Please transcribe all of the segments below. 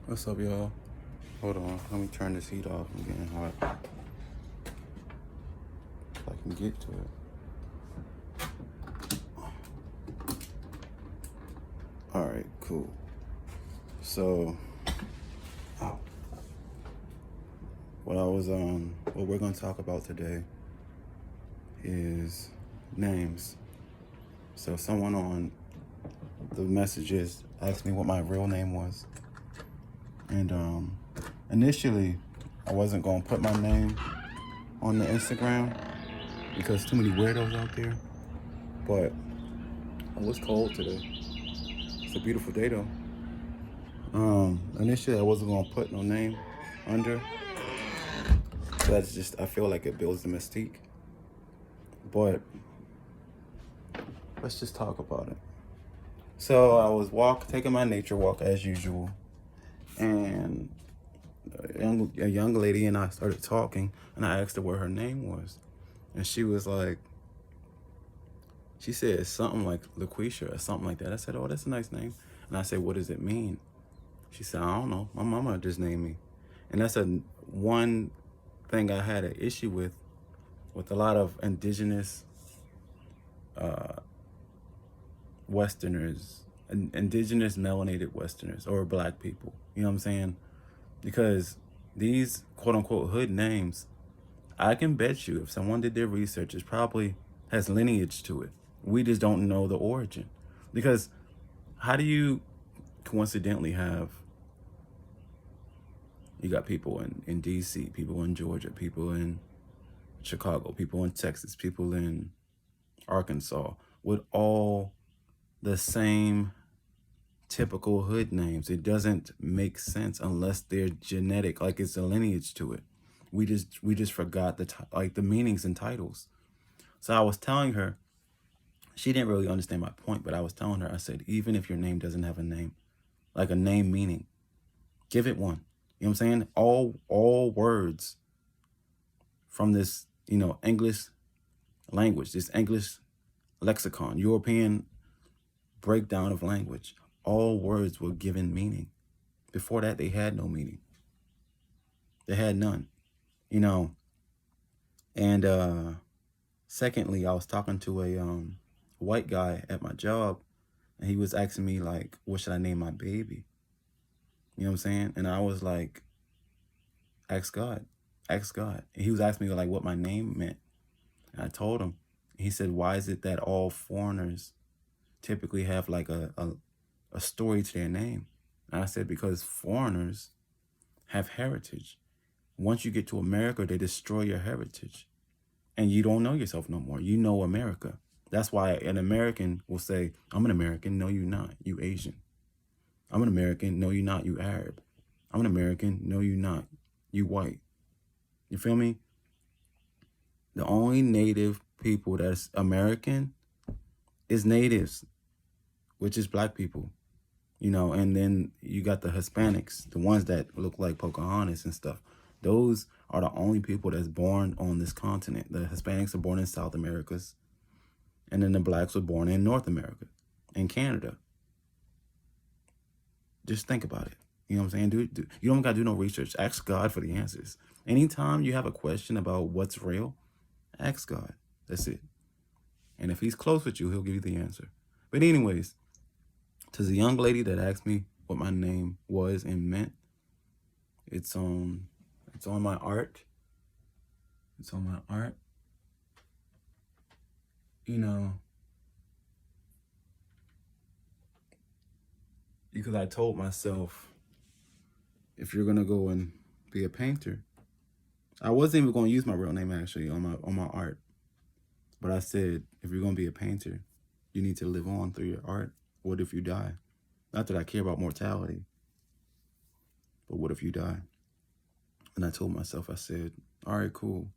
What's up, y'all? Hold on, let me turn this heat off. I'm getting hot. If I can get to it. All right, cool. So, what we're gonna talk about today is names. So, someone on the messages asked me what my real name was, and initially, I wasn't gonna put my name on the Instagram because too many weirdos out there. But it was cold today. It's a beautiful day though. Initially I wasn't gonna put no name under. That's just, I feel like it builds the mystique. But let's just talk about it. So I was taking my nature walk as usual, and a young lady and I started talking, and I asked her what her name was, and she was like, she said something like LaQuisha or something like that. I said, oh, that's a nice name. And I said, what does it mean? She said, I don't know. My mama just named me. And that's one thing I had an issue with a lot of indigenous Westerners, indigenous melanated Westerners or black people. You know what I'm saying? Because these quote unquote hood names, I can bet you if someone did their research, it probably has lineage to it. We just don't know the origin. Because how do you coincidentally have, you got people in DC, people in Georgia, people in Chicago, people in Texas, people in Arkansas, with all the same typical hood names? It doesn't make sense unless they're genetic, like it's a lineage to it. We just forgot the meanings and titles. So I was telling her, she didn't really understand my point, but I was telling her, I said, even if your name doesn't have a name, like a name meaning, give it one. You know what I'm saying? All words from this, English language, this English lexicon, European breakdown of language, all words were given meaning. Before that, they had no meaning. They had none, And secondly, I was talking to a white guy at my job, and he was asking me, like, what should I name my baby? You know what I'm saying? And I was like, ask God. Ask God. And he was asking me, like, what my name meant. And I told him. He said, why is it that all foreigners typically have like a story to their name? And I said, because foreigners have heritage. Once you get to America, they destroy your heritage. And you don't know yourself no more. You know America. That's why an American will say, I'm an American. No, you're not. You Asian. I'm an American. No, you're not. You Arab. I'm an American. No, you're not. You white. You feel me? The only native people that's American is natives, which is black people. And then you got the Hispanics, the ones that look like Pocahontas and stuff. Those are the only people that's born on this continent. The Hispanics are born in South Americas, and then the blacks were born in North America and Canada. Just think about it. You know what I'm saying? You don't got to do no research. Ask God for the answers. Anytime you have a question about what's real, ask God. That's it. And if he's close with you, he'll give you the answer. But anyways, to the young lady that asked me what my name was and meant, it's on my art. It's on my art. Because I told myself, if you're gonna go and be a painter, I wasn't even gonna use my real name actually on my art. But I said, if you're gonna be a painter, you need to live on through your art. What if you die? Not that I care about mortality, but what if you die? And I told myself, I said, all right, cool.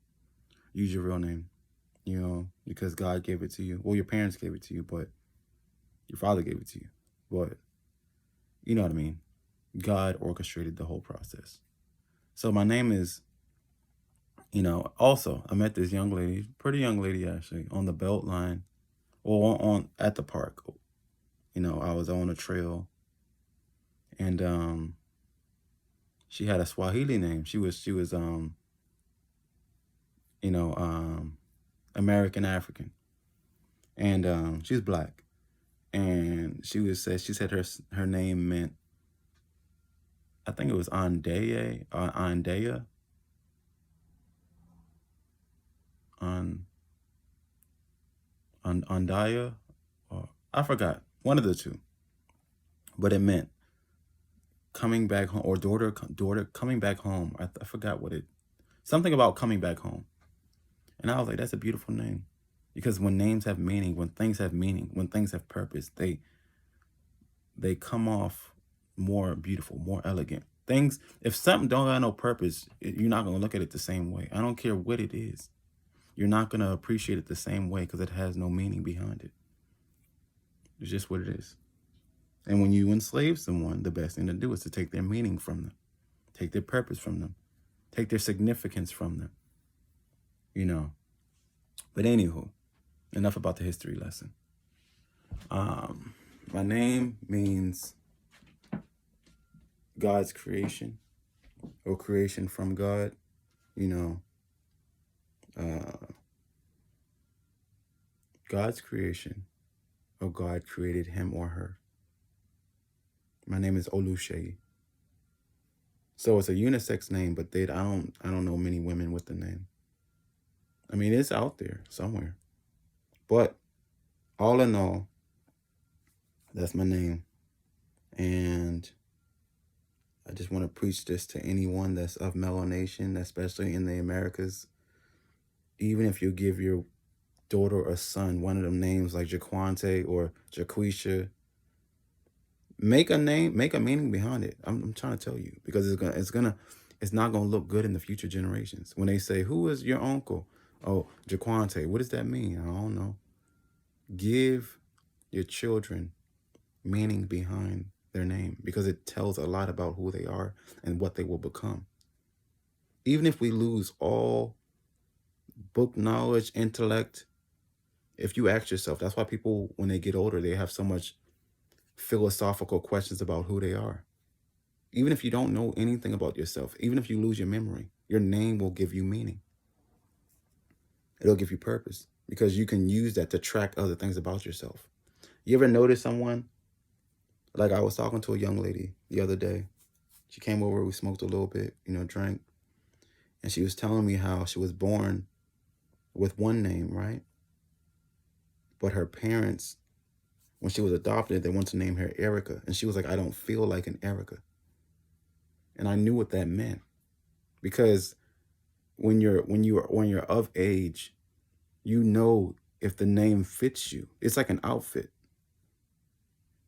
Use your real name, because God gave it to you. Well, your parents gave it to you, but your father gave it to you. But you know what I mean? God orchestrated the whole process. So my name is, also, I met this young lady, pretty young lady actually, on the Beltline, or at the park. I was on a trail, and She had a Swahili name. She was you know, American African, and she's black. And she said her name meant, I think it was Andeye or Andea, Andaya, or I forgot, one of the two. But it meant coming back home, or daughter coming back home. I forgot what it, something about coming back home. And I was like, that's a beautiful name, because when names have meaning, when things have meaning, when things have purpose, they come off more beautiful, more elegant. Things, if something don't have no purpose, you're not gonna look at it the same way. I don't care what it is. You're not gonna appreciate it the same way because it has no meaning behind it. It's just what it is. And when you enslave someone, the best thing to do is to take their meaning from them, take their purpose from them, take their significance from them, you know. But anywho, enough about the history lesson. My name means God's creation, or creation from God, you know. God's creation, or God created him or her. My name is Oluseyi. So it's a unisex name, but I don't know many women with the name. I mean, it's out there somewhere. But all in all, that's my name. And I just want to preach this to anyone that's of melanation, especially in the Americas. Even if you give your daughter or son one of them names like Jaquante or Jaquisha, make a name, make a meaning behind it. I'm trying to tell you, because it's not gonna look good in the future generations. When they say, who is your uncle? Oh, Jaquante. What does that mean? I don't know. Give your children meaning behind their name, because it tells a lot about who they are and what they will become. Even if we lose all book knowledge, intellect, if you ask yourself, that's why people, when they get older, they have so much philosophical questions about who they are. Even if you don't know anything about yourself, even if you lose your memory, your name will give you meaning. It'll give you purpose, because you can use that to track other things about yourself. You ever notice someone, like I was talking to a young lady the other day. She came over, we smoked a little bit, drank. And she was telling me how she was born with one name, right? But her parents, when she was adopted, they wanted to name her Erica. And she was like, I don't feel like an Erica. And I knew what that meant. Because when you're of age, you know if the name fits you. It's like an outfit.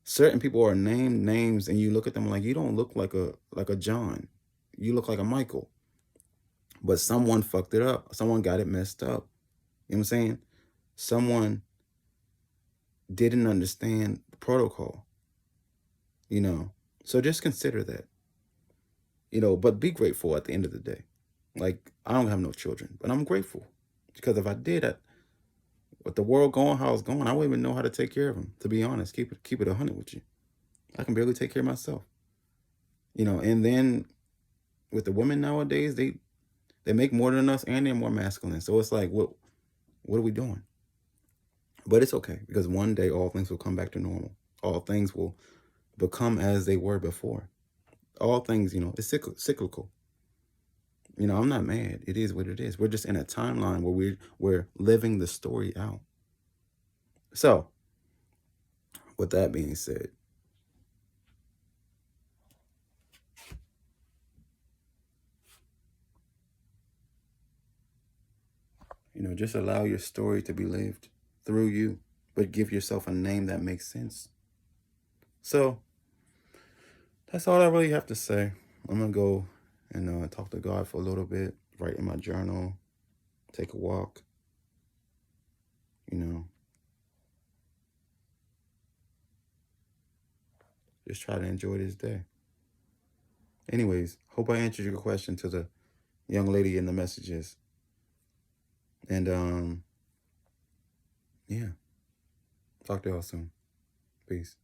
Certain people are named names and you look at them like, you don't look like a John. You look like a Michael. But someone fucked it up. Someone got it messed up. You know what I'm saying? Someone didn't understand the protocol. So just consider that. But be grateful at the end of the day. Like, I don't have no children, but I'm grateful. Because if I did, with the world going how it's going, I wouldn't even know how to take care of them, to be honest. Keep it 100 with you. I can barely take care of myself. And then with the women nowadays, they make more than us and they're more masculine. So it's like, what are we doing? But it's okay, because one day all things will come back to normal. All things will become as they were before. All things, it's cyclical. I'm not mad. It is what it is. We're just in a timeline where we're living the story out. So, with that being said, just allow your story to be lived through you, but give yourself a name that makes sense. So, that's all I really have to say. I'm going to go and talk to God for a little bit, write in my journal, take a walk, just try to enjoy this day. Anyways, hope I answered your question to the young lady in the messages. And, yeah. Talk to y'all soon. Peace.